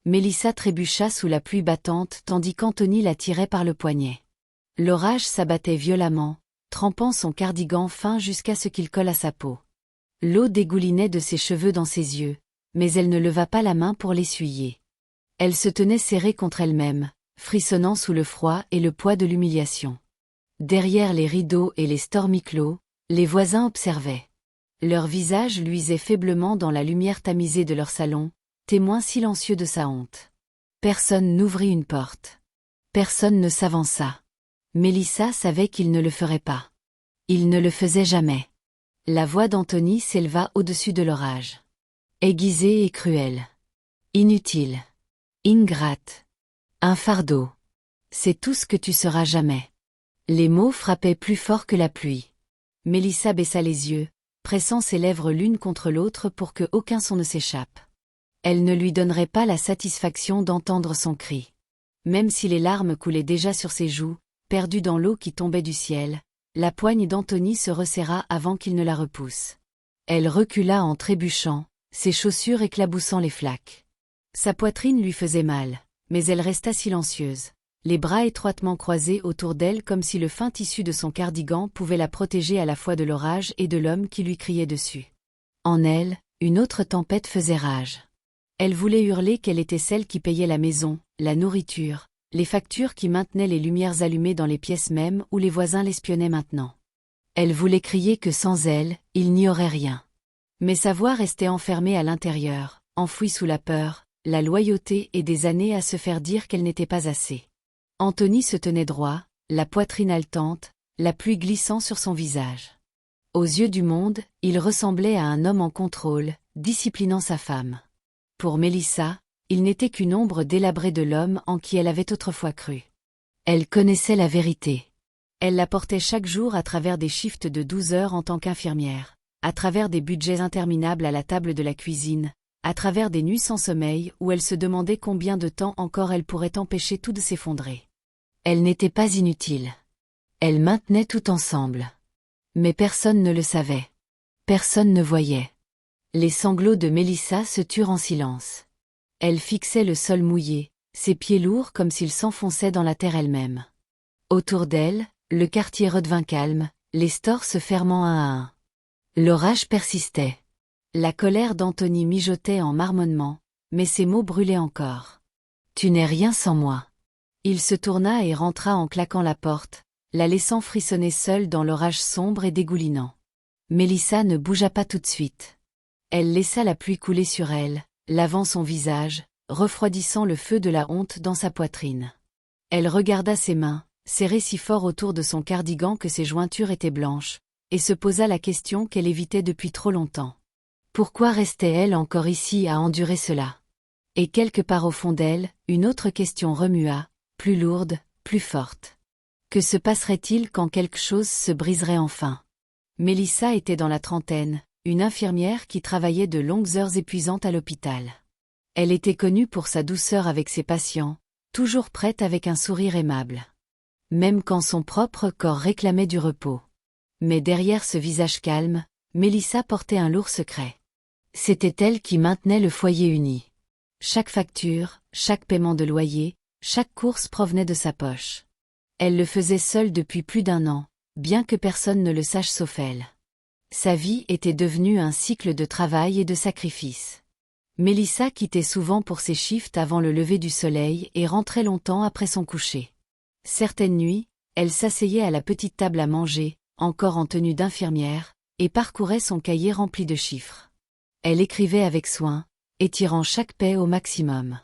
Mélissa trébucha sous la pluie battante tandis qu'Anthony la tirait par le poignet. L'orage s'abattait violemment, trempant son cardigan fin jusqu'à ce qu'il colle à sa peau. L'eau dégoulinait de ses cheveux dans ses yeux, mais elle ne leva pas la main pour l'essuyer. Elle se tenait serrée contre elle-même, frissonnant sous le froid et le poids de l'humiliation. Derrière les rideaux et les stormiclos, les voisins observaient. Leurs visages luisaient faiblement dans la lumière tamisée de leur salon, témoin silencieux de sa honte. Personne n'ouvrit une porte. Personne ne s'avança. Mélissa savait qu'il ne le ferait pas. Il ne le faisait jamais. La voix d'Anthony s'éleva au-dessus de l'orage. Aiguisée et cruelle. Inutile. Ingrate. Un fardeau. C'est tout ce que tu seras jamais. Les mots frappaient plus fort que la pluie. Mélissa baissa les yeux, pressant ses lèvres l'une contre l'autre pour que aucun son ne s'échappe. Elle ne lui donnerait pas la satisfaction d'entendre son cri. Même si les larmes coulaient déjà sur ses joues, perdues dans l'eau qui tombait du ciel, la poigne d'Anthony se resserra avant qu'il ne la repousse. Elle recula en trébuchant, ses chaussures éclaboussant les flaques. Sa poitrine lui faisait mal, mais elle resta silencieuse, les bras étroitement croisés autour d'elle comme si le fin tissu de son cardigan pouvait la protéger à la fois de l'orage et de l'homme qui lui criait dessus. En elle, une autre tempête faisait rage. Elle voulait hurler qu'elle était celle qui payait la maison, la nourriture, les factures qui maintenaient les lumières allumées dans les pièces mêmes où les voisins l'espionnaient maintenant. Elle voulait crier que sans elle, il n'y aurait rien. Mais sa voix restait enfermée à l'intérieur, enfouie sous la peur, la loyauté et des années à se faire dire qu'elle n'était pas assez. Anthony se tenait droit, la poitrine haletante, la pluie glissant sur son visage. Aux yeux du monde, il ressemblait à un homme en contrôle, disciplinant sa femme. Pour Mélissa, il n'était qu'une ombre délabrée de l'homme en qui elle avait autrefois cru. Elle connaissait la vérité. Elle la portait chaque jour à travers des shifts de 12 heures en tant qu'infirmière, à travers des budgets interminables à la table de la cuisine, à travers des nuits sans sommeil où elle se demandait combien de temps encore elle pourrait empêcher tout de s'effondrer. Elle n'était pas inutile. Elle maintenait tout ensemble. Mais personne ne le savait. Personne ne voyait. Les sanglots de Mélissa se turent en silence. Elle fixait le sol mouillé, ses pieds lourds comme s'ils s'enfonçaient dans la terre elle-même. Autour d'elle, le quartier redevint calme, les stores se fermant un à un. L'orage persistait. La colère d'Anthony mijotait en marmonnement, mais ses mots brûlaient encore. « Tu n'es rien sans moi. » Il se tourna et rentra en claquant la porte, la laissant frissonner seule dans l'orage sombre et dégoulinant. Mélissa ne bougea pas tout de suite. Elle laissa la pluie couler sur elle, lavant son visage, refroidissant le feu de la honte dans sa poitrine. Elle regarda ses mains, serrées si fort autour de son cardigan que ses jointures étaient blanches, et se posa la question qu'elle évitait depuis trop longtemps. Pourquoi restait-elle encore ici à endurer cela? Et quelque part au fond d'elle, une autre question remua, plus lourde, plus forte. Que se passerait-il quand quelque chose se briserait enfin? Mélissa était dans la trentaine, une infirmière qui travaillait de longues heures épuisantes à l'hôpital. Elle était connue pour sa douceur avec ses patients, toujours prête avec un sourire aimable. Même quand son propre corps réclamait du repos. Mais derrière ce visage calme, Mélissa portait un lourd secret. C'était elle qui maintenait le foyer uni. Chaque facture, chaque paiement de loyer, chaque course provenait de sa poche. Elle le faisait seule depuis plus d'1 an, bien que personne ne le sache sauf elle. Sa vie était devenue un cycle de travail et de sacrifice. Mélissa quittait souvent pour ses shifts avant le lever du soleil et rentrait longtemps après son coucher. Certaines nuits, elle s'asseyait à la petite table à manger, encore en tenue d'infirmière, et parcourait son cahier rempli de chiffres. Elle écrivait avec soin, étirant chaque paix au maximum.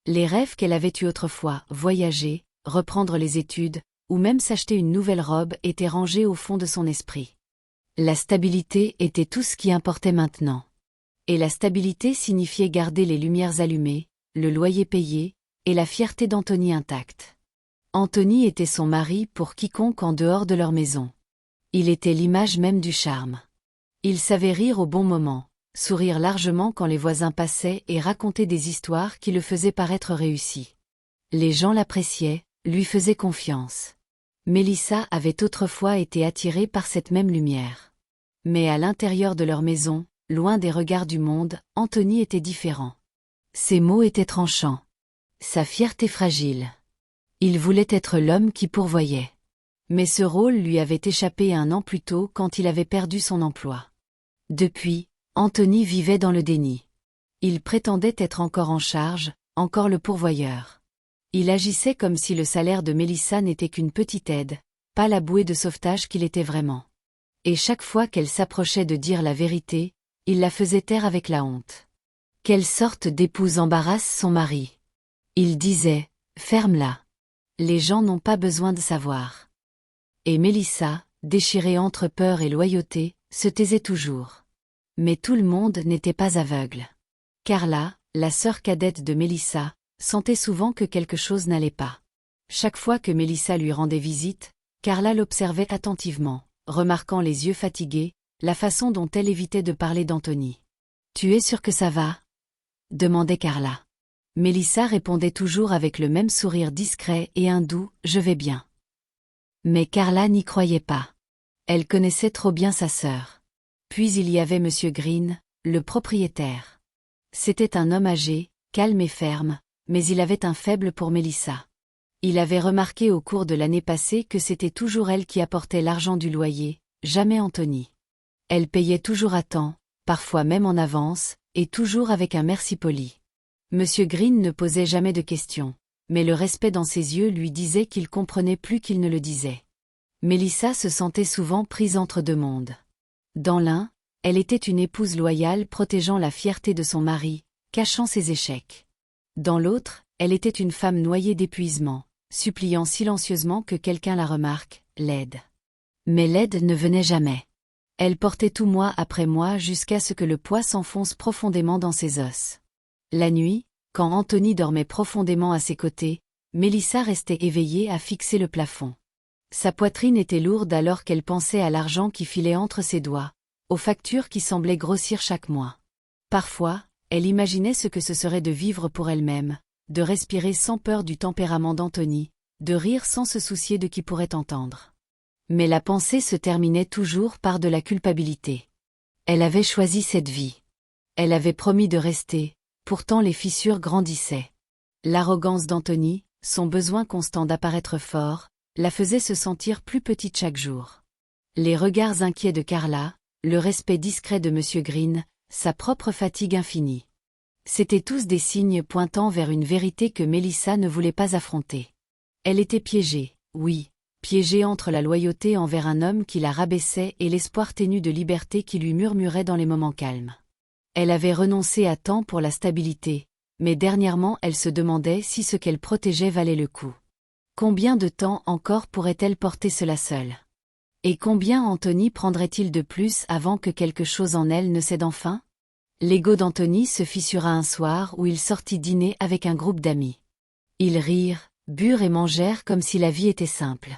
Les rêves qu'elle avait eus autrefois, voyager, reprendre les études, ou même s'acheter une nouvelle robe étaient rangés au fond de son esprit. La stabilité était tout ce qui importait maintenant. Et la stabilité signifiait garder les lumières allumées, le loyer payé, et la fierté d'Anthony intacte. Anthony était son mari pour quiconque en dehors de leur maison. Il était l'image même du charme. Il savait rire au bon moment, sourire largement quand les voisins passaient et raconter des histoires qui le faisaient paraître réussi. Les gens l'appréciaient, lui faisaient confiance. Mélissa avait autrefois été attirée par cette même lumière. Mais à l'intérieur de leur maison, loin des regards du monde, Anthony était différent. Ses mots étaient tranchants. Sa fierté fragile. Il voulait être l'homme qui pourvoyait. Mais ce rôle lui avait échappé 1 an plus tôt quand il avait perdu son emploi. Depuis, Anthony vivait dans le déni. Il prétendait être encore en charge, encore le pourvoyeur. Il agissait comme si le salaire de Mélissa n'était qu'une petite aide, pas la bouée de sauvetage qu'il était vraiment. Et chaque fois qu'elle s'approchait de dire la vérité, il la faisait taire avec la honte. Quelle sorte d'épouse embarrasse son mari? Il disait, ferme-la. Les gens n'ont pas besoin de savoir. Et Mélissa, déchirée entre peur et loyauté, se taisait toujours. Mais tout le monde n'était pas aveugle. Carla, la sœur cadette de Mélissa, sentait souvent que quelque chose n'allait pas. Chaque fois que Mélissa lui rendait visite, Carla l'observait attentivement, remarquant les yeux fatigués, la façon dont elle évitait de parler d'Anthony. « Tu es sûre que ça va ?» demandait Carla. Mélissa répondait toujours avec le même sourire discret et un doux « Je vais bien ». Mais Carla n'y croyait pas. Elle connaissait trop bien sa sœur. Puis il y avait Monsieur Green, le propriétaire. C'était un homme âgé, calme et ferme, mais il avait un faible pour Mélissa. Il avait remarqué au cours de l'année passée que c'était toujours elle qui apportait l'argent du loyer, jamais Anthony. Elle payait toujours à temps, parfois même en avance, et toujours avec un merci poli. Monsieur Green ne posait jamais de questions, mais le respect dans ses yeux lui disait qu'il comprenait plus qu'il ne le disait. Mélissa se sentait souvent prise entre 2 mondes. Dans l'un, elle était une épouse loyale protégeant la fierté de son mari, cachant ses échecs. Dans l'autre, elle était une femme noyée d'épuisement, suppliant silencieusement que quelqu'un la remarque, l'aide. Mais l'aide ne venait jamais. Elle portait tout mois après mois jusqu'à ce que le poids s'enfonce profondément dans ses os. La nuit, quand Anthony dormait profondément à ses côtés, Mélissa restait éveillée à fixer le plafond. Sa poitrine était lourde alors qu'elle pensait à l'argent qui filait entre ses doigts, aux factures qui semblaient grossir chaque mois. Parfois, elle imaginait ce que ce serait de vivre pour elle-même, de respirer sans peur du tempérament d'Anthony, de rire sans se soucier de qui pourrait entendre. Mais la pensée se terminait toujours par de la culpabilité. Elle avait choisi cette vie. Elle avait promis de rester, pourtant les fissures grandissaient. L'arrogance d'Anthony, son besoin constant d'apparaître fort, la faisait se sentir plus petite chaque jour. Les regards inquiets de Carla, le respect discret de Monsieur Green, sa propre fatigue infinie. C'étaient tous des signes pointant vers une vérité que Mélissa ne voulait pas affronter. Elle était piégée, oui, piégée entre la loyauté envers un homme qui la rabaissait et l'espoir ténu de liberté qui lui murmurait dans les moments calmes. Elle avait renoncé à temps pour la stabilité, mais dernièrement elle se demandait si ce qu'elle protégeait valait le coup. Combien de temps encore pourrait-elle porter cela seule? Et combien Anthony prendrait-il de plus avant que quelque chose en elle ne cède enfin? L'ego d'Anthony se fissura un soir où il sortit dîner avec un groupe d'amis. Ils rirent, burent et mangèrent comme si la vie était simple.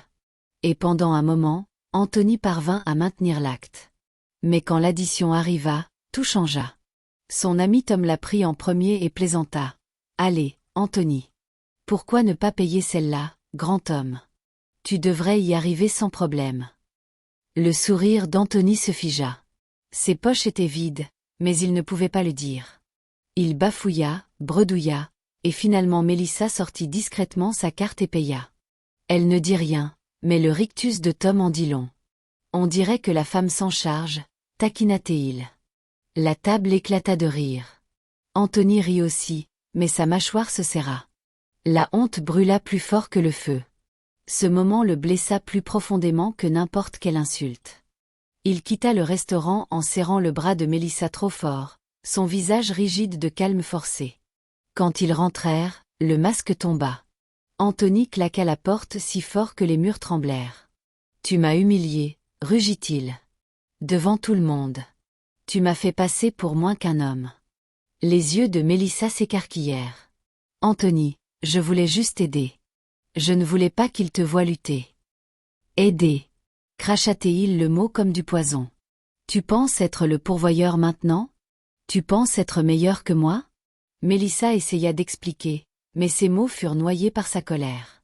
Et pendant un moment, Anthony parvint à maintenir l'acte. Mais quand l'addition arriva, tout changea. Son ami Tom la prit en premier et plaisanta. « Allez, Anthony. Pourquoi ne pas payer celle-là, grand homme? Tu devrais y arriver sans problème. » Le sourire d'Anthony se figea. Ses poches étaient vides, mais il ne pouvait pas le dire. Il bafouilla, bredouilla, et finalement Mélissa sortit discrètement sa carte et paya. Elle ne dit rien, mais le rictus de Tom en dit long. On dirait que la femme s'en charge, taquina Théil. La table éclata de rire. Anthony rit aussi, mais sa mâchoire se serra. La honte brûla plus fort que le feu. Ce moment le blessa plus profondément que n'importe quelle insulte. Il quitta le restaurant en serrant le bras de Mélissa trop fort, son visage rigide de calme forcé. Quand ils rentrèrent, le masque tomba. Anthony claqua la porte si fort que les murs tremblèrent. « Tu m'as humilié, rugit-il. Devant tout le monde. Tu m'as fait passer pour moins qu'un homme. » Les yeux de Mélissa s'écarquillèrent. « Anthony, je voulais juste aider. Je ne voulais pas qu'il te voie lutter. »« Aider » cracha-t-il le mot comme du poison. « Tu penses être le pourvoyeur maintenant? Tu penses être meilleur que moi ?» Mélissa essaya d'expliquer, mais ses mots furent noyés par sa colère.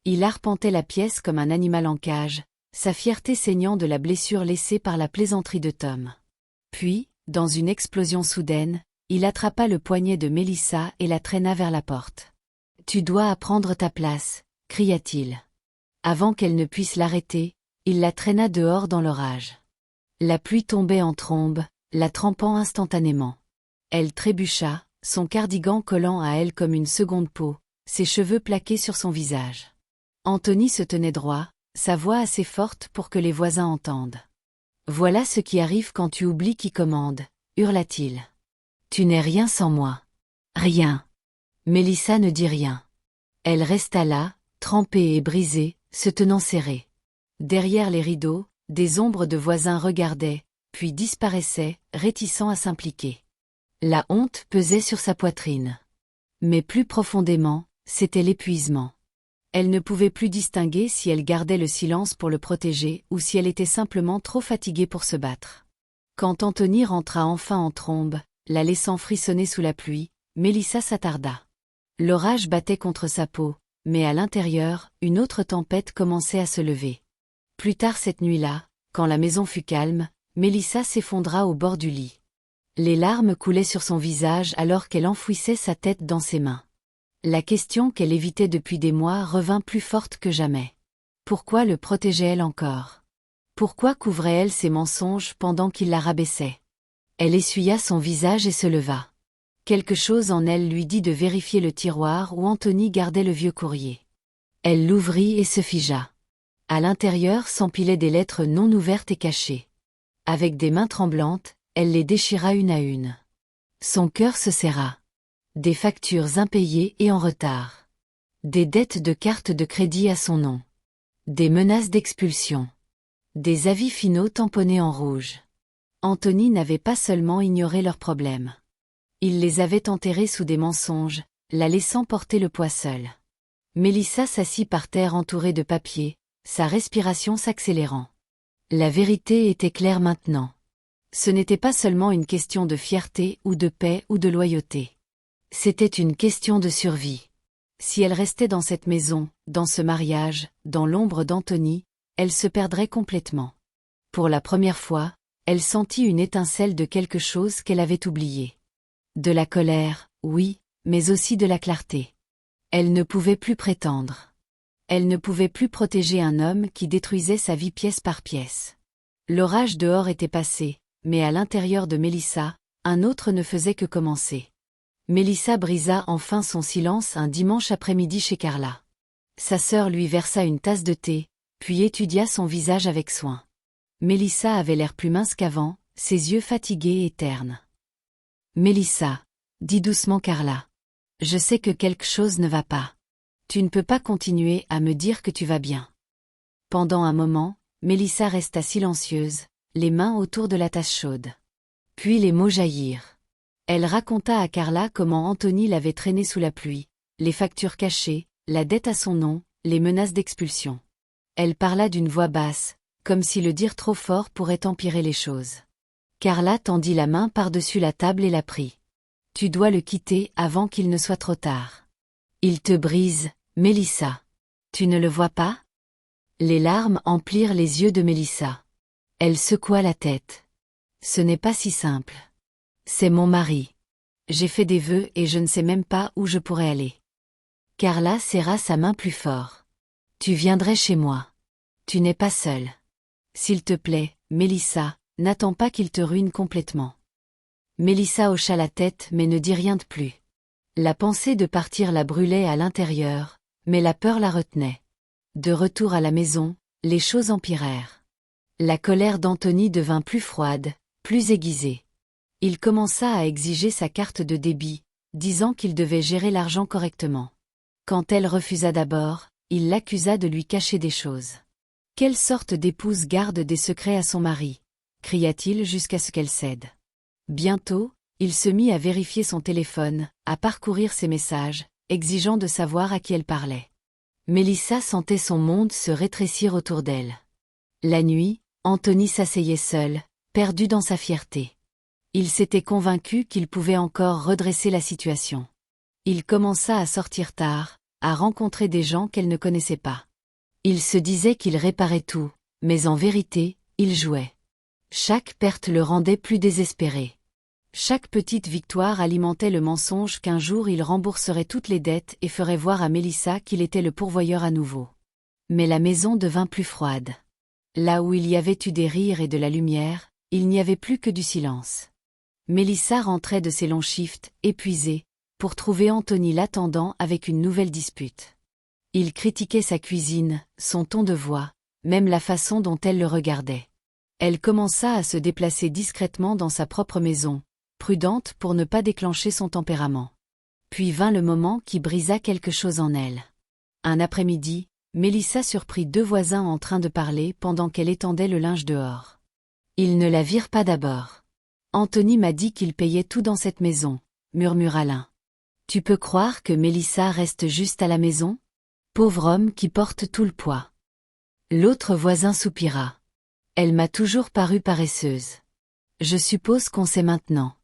Il arpentait la pièce comme un animal en cage, sa fierté saignant de la blessure laissée par la plaisanterie de Tom. Puis, dans une explosion soudaine, il attrapa le poignet de Mélissa et la traîna vers la porte. « Tu dois apprendre ta place », cria-t-il. Avant qu'elle ne puisse l'arrêter, il la traîna dehors dans l'orage. La pluie tombait en trombe, la trempant instantanément. Elle trébucha, son cardigan collant à elle comme une seconde peau, ses cheveux plaqués sur son visage. Anthony se tenait droit, sa voix assez forte pour que les voisins entendent. « Voilà ce qui arrive quand tu oublies qui commande », hurla-t-il. « Tu n'es rien sans moi. »« Rien. » Mélissa ne dit rien. Elle resta là, trempée et brisée, se tenant serrée. Derrière les rideaux, des ombres de voisins regardaient, puis disparaissaient, réticents à s'impliquer. La honte pesait sur sa poitrine. Mais plus profondément, c'était l'épuisement. Elle ne pouvait plus distinguer si elle gardait le silence pour le protéger ou si elle était simplement trop fatiguée pour se battre. Quand Anthony rentra enfin en trombe, la laissant frissonner sous la pluie, Mélissa s'attarda. L'orage battait contre sa peau, mais à l'intérieur, une autre tempête commençait à se lever. Plus tard cette nuit-là, quand la maison fut calme, Mélissa s'effondra au bord du lit. Les larmes coulaient sur son visage alors qu'elle enfouissait sa tête dans ses mains. La question qu'elle évitait depuis des mois revint plus forte que jamais. Pourquoi le protégeait-elle encore? Pourquoi couvrait-elle ses mensonges pendant qu'il la rabaissait? Elle essuya son visage et se leva. Quelque chose en elle lui dit de vérifier le tiroir où Anthony gardait le vieux courrier. Elle l'ouvrit et se figea. À l'intérieur s'empilaient des lettres non ouvertes et cachées. Avec des mains tremblantes, elle les déchira une à une. Son cœur se serra. Des factures impayées et en retard. Des dettes de cartes de crédit à son nom. Des menaces d'expulsion. Des avis finaux tamponnés en rouge. Anthony n'avait pas seulement ignoré leurs problèmes. Il les avait enterrés sous des mensonges, la laissant porter le poids seule. Mélissa s'assit par terre entourée de papiers, sa respiration s'accélérant. La vérité était claire maintenant. Ce n'était pas seulement une question de fierté ou de paix ou de loyauté. C'était une question de survie. Si elle restait dans cette maison, dans ce mariage, dans l'ombre d'Anthony, elle se perdrait complètement. Pour la première fois, elle sentit une étincelle de quelque chose qu'elle avait oublié. De la colère, oui, mais aussi de la clarté. Elle ne pouvait plus prétendre. Elle ne pouvait plus protéger un homme qui détruisait sa vie pièce par pièce. L'orage dehors était passé, mais à l'intérieur de Mélissa, un autre ne faisait que commencer. Mélissa brisa enfin son silence un dimanche après-midi chez Carla. Sa sœur lui versa une tasse de thé, puis étudia son visage avec soin. Mélissa avait l'air plus mince qu'avant, ses yeux fatigués et ternes. « Mélissa, » dit doucement Carla. « Je sais que quelque chose ne va pas. Tu ne peux pas continuer à me dire que tu vas bien. » Pendant un moment, Mélissa resta silencieuse, les mains autour de la tasse chaude. Puis les mots jaillirent. Elle raconta à Carla comment Anthony l'avait traînée sous la pluie, les factures cachées, la dette à son nom, les menaces d'expulsion. Elle parla d'une voix basse, comme si le dire trop fort pourrait empirer les choses. Carla tendit la main par-dessus la table et la prit. « Tu dois le quitter avant qu'il ne soit trop tard. Il te brise, Mélissa. Tu ne le vois pas ?» Les larmes emplirent les yeux de Mélissa. Elle secoua la tête. « Ce n'est pas si simple. C'est mon mari. J'ai fait des vœux et je ne sais même pas où je pourrais aller. » Carla serra sa main plus fort. « Tu viendrais chez moi. Tu n'es pas seule. S'il te plaît, Mélissa, n'attends pas qu'il te ruine complètement. » Mélissa hocha la tête mais ne dit rien de plus. La pensée de partir la brûlait à l'intérieur, mais la peur la retenait. De retour à la maison, les choses empirèrent. La colère d'Anthony devint plus froide, plus aiguisée. Il commença à exiger sa carte de débit, disant qu'il devait gérer l'argent correctement. Quand elle refusa d'abord, il l'accusa de lui cacher des choses. « Quelle sorte d'épouse garde des secrets à son mari ?» cria-t-il jusqu'à ce qu'elle cède. Bientôt, il se mit à vérifier son téléphone, à parcourir ses messages, exigeant de savoir à qui elle parlait. Mélissa sentait son monde se rétrécir autour d'elle. La nuit, Anthony s'asseyait seul, perdu dans sa fierté. Il s'était convaincu qu'il pouvait encore redresser la situation. Il commença à sortir tard, à rencontrer des gens qu'elle ne connaissait pas. Il se disait qu'il réparait tout, mais en vérité, il jouait. Chaque perte le rendait plus désespéré. Chaque petite victoire alimentait le mensonge qu'un jour il rembourserait toutes les dettes et ferait voir à Mélissa qu'il était le pourvoyeur à nouveau. Mais la maison devint plus froide. Là où il y avait eu des rires et de la lumière, il n'y avait plus que du silence. Mélissa rentrait de ses longs shifts, épuisée, pour trouver Anthony l'attendant avec une nouvelle dispute. Il critiquait sa cuisine, son ton de voix, même la façon dont elle le regardait. Elle commença à se déplacer discrètement dans sa propre maison, prudente pour ne pas déclencher son tempérament. Puis vint le moment qui brisa quelque chose en elle. Un après-midi, Mélissa surprit deux voisins en train de parler pendant qu'elle étendait le linge dehors. Ils ne la virent pas d'abord. « Anthony m'a dit qu'il payait tout dans cette maison », murmura l'un. « Tu peux croire que Mélissa reste juste à la maison ? Pauvre homme qui porte tout le poids. » L'autre voisin soupira. « Elle m'a toujours paru paresseuse. Je suppose qu'on sait maintenant. »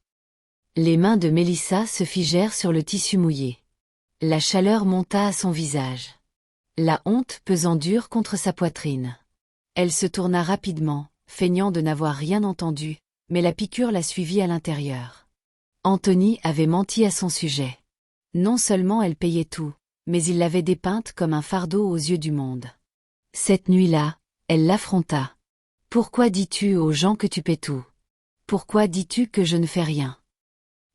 Les mains de Mélissa se figèrent sur le tissu mouillé. La chaleur monta à son visage. La honte pesant dur contre sa poitrine. Elle se tourna rapidement, feignant de n'avoir rien entendu, mais la piqûre la suivit à l'intérieur. Anthony avait menti à son sujet. Non seulement elle payait tout, mais il l'avait dépeinte comme un fardeau aux yeux du monde. Cette nuit-là, elle l'affronta. « Pourquoi dis-tu aux gens que tu paies tout ? Pourquoi dis-tu que je ne fais rien ?»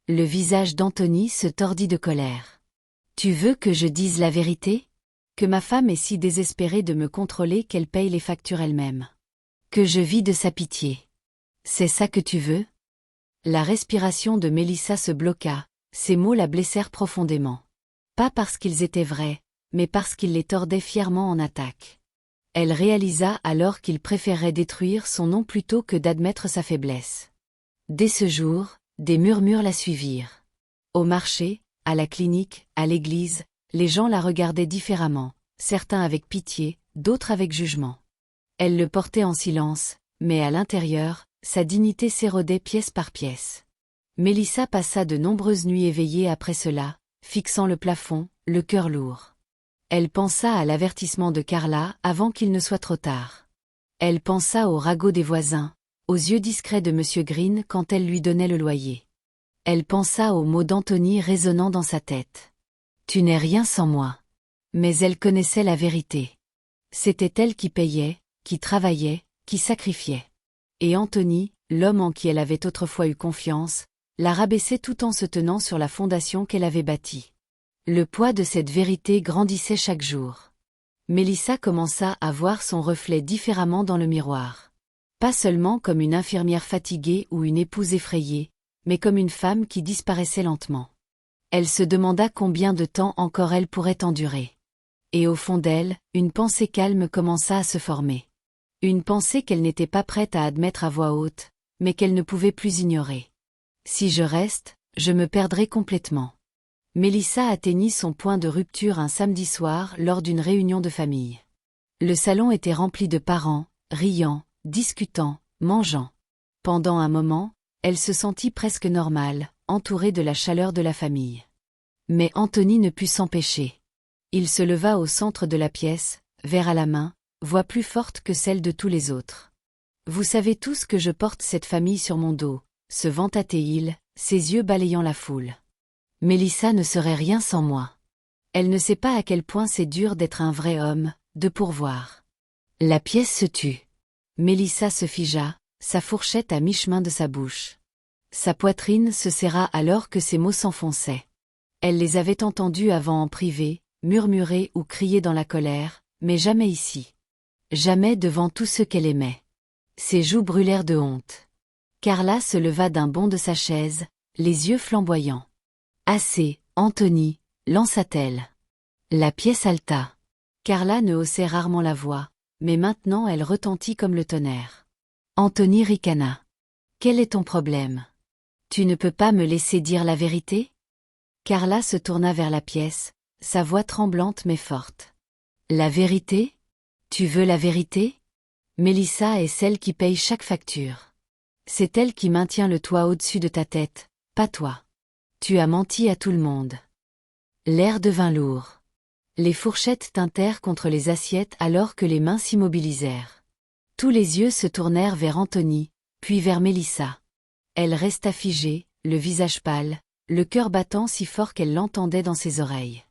Le visage d'Anthony se tordit de colère. « Tu veux que je dise la vérité ? Que ma femme est si désespérée de me contrôler qu'elle paye les factures elle-même. Que je vis de sa pitié. C'est ça que tu veux ? » La respiration de Mélissa se bloqua, ces mots la blessèrent profondément. Pas parce qu'ils étaient vrais, mais parce qu'ils les tordaient fièrement en attaque. Elle réalisa alors qu'il préférait détruire son nom plutôt que d'admettre sa faiblesse. Dès ce jour, des murmures la suivirent. Au marché, à la clinique, à l'église, les gens la regardaient différemment, certains avec pitié, d'autres avec jugement. Elle le portait en silence, mais à l'intérieur, sa dignité s'érodait pièce par pièce. Mélissa passa de nombreuses nuits éveillée après cela, fixant le plafond, le cœur lourd. Elle pensa à l'avertissement de Carla avant qu'il ne soit trop tard. Elle pensa aux ragots des voisins, aux yeux discrets de Monsieur Green quand elle lui donnait le loyer. Elle pensa aux mots d'Anthony résonnant dans sa tête. « Tu n'es rien sans moi. » Mais elle connaissait la vérité. C'était elle qui payait, qui travaillait, qui sacrifiait. Et Anthony, l'homme en qui elle avait autrefois eu confiance, la rabaissait tout en se tenant sur la fondation qu'elle avait bâtie. Le poids de cette vérité grandissait chaque jour. Mélissa commença à voir son reflet différemment dans le miroir. Pas seulement comme une infirmière fatiguée ou une épouse effrayée, mais comme une femme qui disparaissait lentement. Elle se demanda combien de temps encore elle pourrait endurer. Et au fond d'elle, une pensée calme commença à se former. Une pensée qu'elle n'était pas prête à admettre à voix haute, mais qu'elle ne pouvait plus ignorer. Si je reste, je me perdrai complètement. Mélissa atteignit son point de rupture un samedi soir lors d'une réunion de famille. Le salon était rempli de parents, riant, discutant, mangeant. Pendant un moment, elle se sentit presque normale, entourée de la chaleur de la famille. Mais Anthony ne put s'empêcher. Il se leva au centre de la pièce, verre à la main, voix plus forte que celle de tous les autres. « Vous savez tous que je porte cette famille sur mon dos », se vanta-t-il, ses yeux balayant la foule. « Mélissa ne serait rien sans moi. Elle ne sait pas à quel point c'est dur d'être un vrai homme, de pourvoir. » La pièce se tut. Mélissa se figea, sa fourchette à mi-chemin de sa bouche. Sa poitrine se serra alors que ces mots s'enfonçaient. Elle les avait entendus avant en privé, murmurer ou crier dans la colère, mais jamais ici. Jamais devant tous ceux qu'elle aimait. Ses joues brûlèrent de honte. Carla se leva d'un bond de sa chaise, les yeux flamboyants. « Assez, Anthony », lança-t-elle. La pièce haleta. Carla ne haussait rarement la voix, mais maintenant elle retentit comme le tonnerre. Anthony ricana. « Quel est ton problème ? Tu ne peux pas me laisser dire la vérité ? » Carla se tourna vers la pièce, sa voix tremblante mais forte. « La vérité ? Tu veux la vérité ? Mélissa est celle qui paye chaque facture. C'est elle qui maintient le toit au-dessus de ta tête, pas toi. Tu as menti à tout le monde. » L'air devint lourd. Les fourchettes tintèrent contre les assiettes alors que les mains s'immobilisèrent. Tous les yeux se tournèrent vers Anthony, puis vers Mélissa. Elle resta figée, le visage pâle, le cœur battant si fort qu'elle l'entendait dans ses oreilles.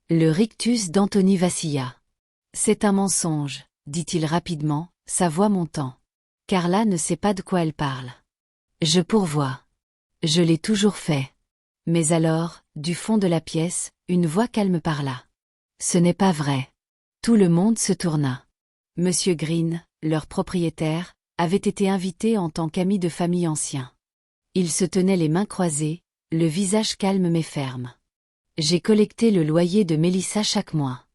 Le rictus d'Anthony vacilla. « C'est un mensonge, dit-il rapidement, sa voix montant. Carla ne sait pas de quoi elle parle. Je pourvois. Je l'ai toujours fait. Mais alors, du fond de la pièce, une voix calme parla. Ce n'est pas vrai. Tout le monde se tourna. Monsieur Green, leur propriétaire, avait été invité en tant qu'ami de famille ancien. Il se tenait les mains croisées, le visage calme mais ferme. J'ai collecté le loyer de Mélissa chaque mois.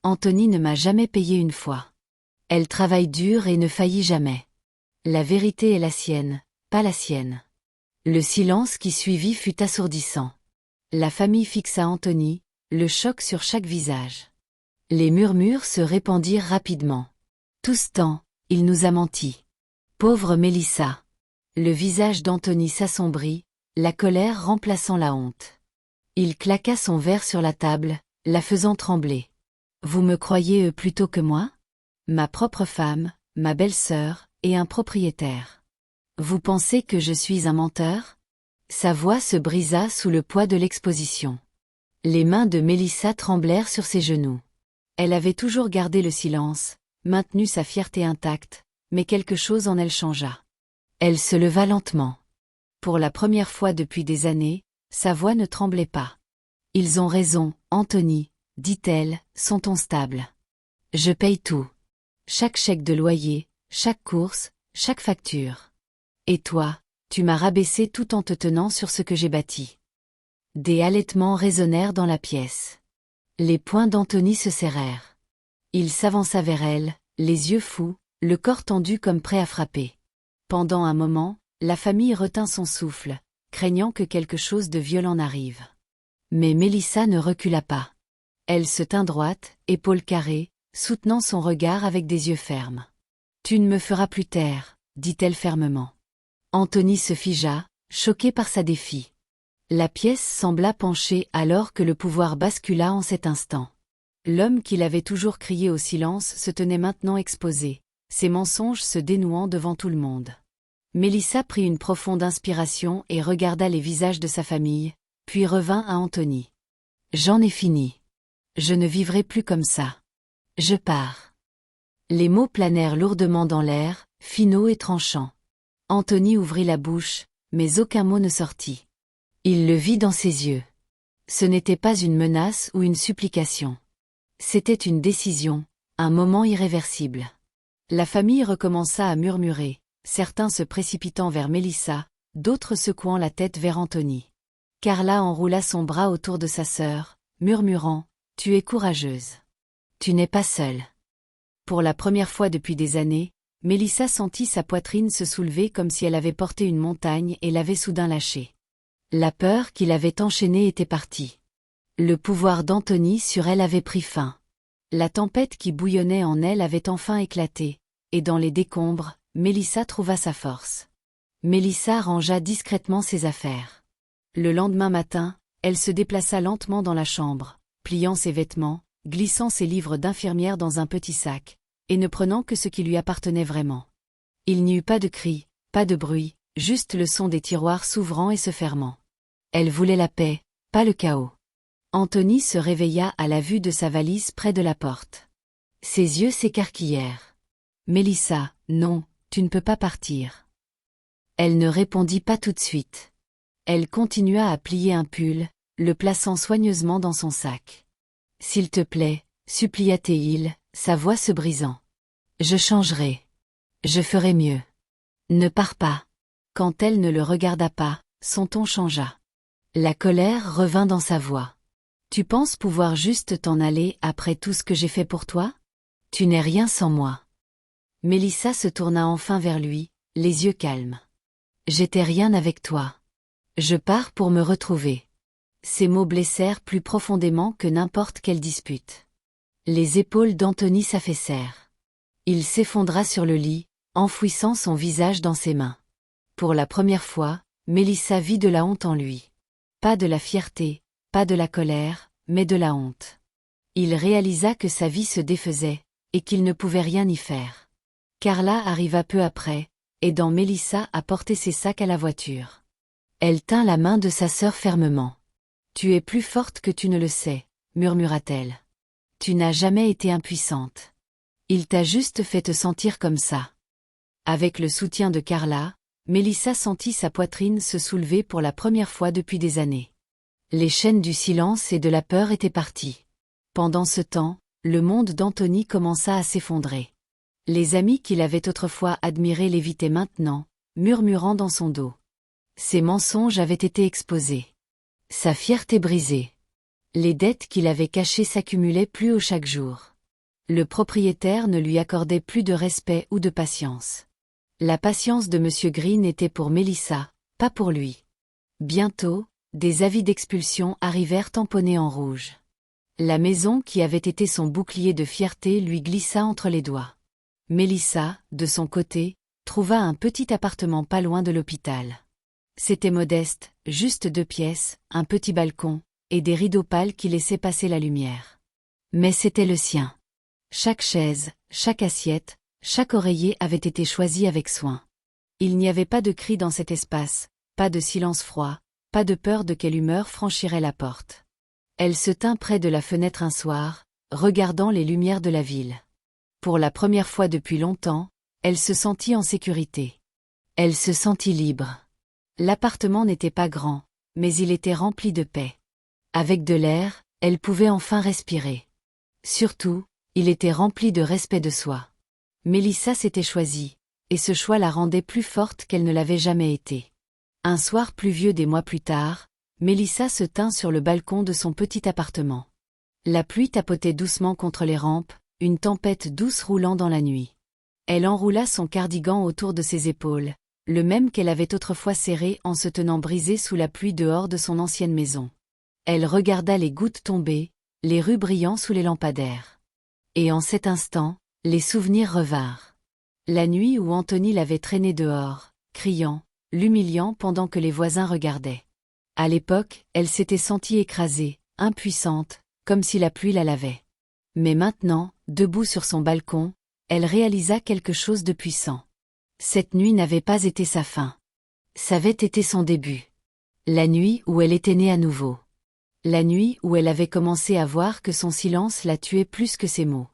Anthony ne m'a jamais payé une fois. Elle travaille dur et ne faillit jamais. La vérité est la sienne, pas la sienne. Le silence qui suivit fut assourdissant. La famille fixa Anthony, le choc sur chaque visage. Les murmures se répandirent rapidement. Tout ce temps, il nous a menti. Pauvre Mélissa. Le visage d'Anthony s'assombrit, la colère remplaçant la honte. Il claqua son verre sur la table, la faisant trembler. Vous me croyez plutôt que moi? Ma propre femme, ma belle-sœur, et un propriétaire. Vous pensez que je suis un menteur? Sa voix se brisa sous le poids de l'exposition. Les mains de Mélissa tremblèrent sur ses genoux. Elle avait toujours gardé le silence, maintenu sa fierté intacte, mais quelque chose en elle changea. Elle se leva lentement. Pour la première fois depuis des années, sa voix ne tremblait pas. Ils ont raison, Anthony, dit-elle, son ton stable. Je paye tout. Chaque chèque de loyer, chaque course, chaque facture. Et toi, tu m'as rabaissé tout en te tenant sur ce que j'ai bâti. Des halètements résonnèrent dans la pièce. Les poings d'Anthony se serrèrent. Il s'avança vers elle, les yeux fous, le corps tendu comme prêt à frapper. Pendant un moment, la famille retint son souffle, craignant que quelque chose de violent n'arrive. Mais Mélissa ne recula pas. Elle se tint droite, épaules carrées, soutenant son regard avec des yeux fermes. « Tu ne me feras plus taire, » dit-elle fermement. Anthony se figea, choqué par sa défi. La pièce sembla pencher alors que le pouvoir bascula en cet instant. L'homme qu'il avait toujours crié au silence se tenait maintenant exposé, ses mensonges se dénouant devant tout le monde. Mélissa prit une profonde inspiration et regarda les visages de sa famille, puis revint à Anthony. « J'en ai fini. Je ne vivrai plus comme ça. Je pars. » Les mots planèrent lourdement dans l'air, finaux et tranchants. Anthony ouvrit la bouche, mais aucun mot ne sortit. Il le vit dans ses yeux. Ce n'était pas une menace ou une supplication. C'était une décision, un moment irréversible. La famille recommença à murmurer, certains se précipitant vers Mélissa, d'autres secouant la tête vers Anthony. Carla enroula son bras autour de sa sœur, murmurant « Tu es courageuse. Tu n'es pas seule. » Pour la première fois depuis des années, Mélissa sentit sa poitrine se soulever comme si elle avait porté une montagne et l'avait soudain lâchée. La peur qui l'avait enchaînée était partie. Le pouvoir d'Anthony sur elle avait pris fin. La tempête qui bouillonnait en elle avait enfin éclaté, et dans les décombres, Mélissa trouva sa force. Mélissa rangea discrètement ses affaires. Le lendemain matin, elle se déplaça lentement dans la chambre, pliant ses vêtements, glissant ses livres d'infirmière dans un petit sac, et ne prenant que ce qui lui appartenait vraiment. Il n'y eut pas de cris, pas de bruit, juste le son des tiroirs s'ouvrant et se fermant. Elle voulait la paix, pas le chaos. Anthony se réveilla à la vue de sa valise près de la porte. Ses yeux s'écarquillèrent. « Mélissa, non, tu ne peux pas partir. » Elle ne répondit pas tout de suite. Elle continua à plier un pull, le plaçant soigneusement dans son sac. « S'il te plaît, » supplia-t-il, sa voix se brisant. « Je changerai. Je ferai mieux. Ne pars pas. » Quand elle ne le regarda pas, son ton changea. La colère revint dans sa voix. « Tu penses pouvoir juste t'en aller après tout ce que j'ai fait pour toi? Tu n'es rien sans moi. » Mélissa se tourna enfin vers lui, les yeux calmes. « J'étais rien avec toi. Je pars pour me retrouver. » Ces mots blessèrent plus profondément que n'importe quelle dispute. Les épaules d'Anthony s'affaissèrent. Il s'effondra sur le lit, enfouissant son visage dans ses mains. Pour la première fois, Mélissa vit de la honte en lui. Pas de la fierté, pas de la colère, mais de la honte. Il réalisa que sa vie se défaisait, et qu'il ne pouvait rien y faire. Carla arriva peu après, aidant Mélissa à porter ses sacs à la voiture. Elle tint la main de sa sœur fermement. Tu es plus forte que tu ne le sais, murmura-t-elle. Tu n'as jamais été impuissante. Il t'a juste fait te sentir comme ça. Avec le soutien de Carla, Mélissa sentit sa poitrine se soulever pour la première fois depuis des années. Les chaînes du silence et de la peur étaient parties. Pendant ce temps, le monde d'Anthony commença à s'effondrer. Les amis qu'il avait autrefois admirés l'évitaient maintenant, murmurant dans son dos. Ses mensonges avaient été exposés. Sa fierté brisée. Les dettes qu'il avait cachées s'accumulaient plus haut chaque jour. Le propriétaire ne lui accordait plus de respect ou de patience. La patience de M. Green était pour Mélissa, pas pour lui. Bientôt, des avis d'expulsion arrivèrent tamponnés en rouge. La maison qui avait été son bouclier de fierté lui glissa entre les doigts. Mélissa, de son côté, trouva un petit appartement pas loin de l'hôpital. C'était modeste, juste 2 pièces, un petit balcon, et des rideaux pâles qui laissaient passer la lumière. Mais c'était le sien. Chaque chaise, chaque assiette, chaque oreiller avait été choisi avec soin. Il n'y avait pas de cri dans cet espace, pas de silence froid, pas de peur de quelle humeur franchirait la porte. Elle se tint près de la fenêtre un soir, regardant les lumières de la ville. Pour la première fois depuis longtemps, elle se sentit en sécurité. Elle se sentit libre. L'appartement n'était pas grand, mais il était rempli de paix. Avec de l'air, elle pouvait enfin respirer. Surtout, il était rempli de respect de soi. Mélissa s'était choisie, et ce choix la rendait plus forte qu'elle ne l'avait jamais été. Un soir pluvieux des mois plus tard, Mélissa se tint sur le balcon de son petit appartement. La pluie tapotait doucement contre les rampes, une tempête douce roulant dans la nuit. Elle enroula son cardigan autour de ses épaules, le même qu'elle avait autrefois serré en se tenant brisée sous la pluie dehors de son ancienne maison. Elle regarda les gouttes tomber, les rues brillant sous les lampadaires. Et en cet instant, les souvenirs revinrent. La nuit où Anthony l'avait traînée dehors, criant, l'humiliant pendant que les voisins regardaient. À l'époque, elle s'était sentie écrasée, impuissante, comme si la pluie la lavait. Mais maintenant, debout sur son balcon, elle réalisa quelque chose de puissant. Cette nuit n'avait pas été sa fin. Ça avait été son début. La nuit où elle était née à nouveau. La nuit où elle avait commencé à voir que son silence la tuait plus que ses mots.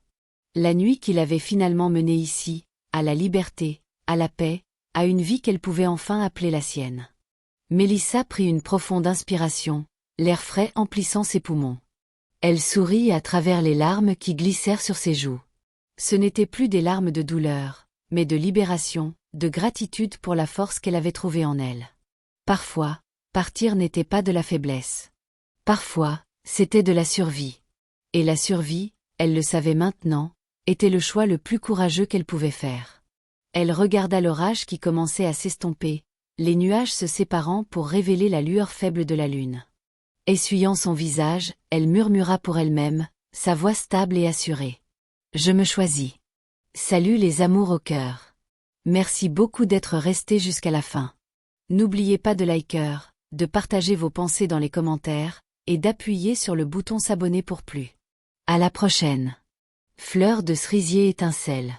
La nuit qui l'avait finalement menée ici, à la liberté, à la paix, à une vie qu'elle pouvait enfin appeler la sienne. Mélissa prit une profonde inspiration, l'air frais emplissant ses poumons. Elle sourit à travers les larmes qui glissèrent sur ses joues. Ce n'étaient plus des larmes de douleur, mais de libération, de gratitude pour la force qu'elle avait trouvée en elle. Parfois, partir n'était pas de la faiblesse. Parfois, c'était de la survie. Et la survie, elle le savait maintenant, était le choix le plus courageux qu'elle pouvait faire. Elle regarda l'orage qui commençait à s'estomper, les nuages se séparant pour révéler la lueur faible de la lune. Essuyant son visage, elle murmura pour elle-même, sa voix stable et assurée. « Je me choisis. Salut les amours au cœur. Merci beaucoup d'être restés jusqu'à la fin. N'oubliez pas de liker, de partager vos pensées dans les commentaires, et d'appuyer sur le bouton s'abonner pour plus. À la prochaine. Fleur de cerisier étincelle.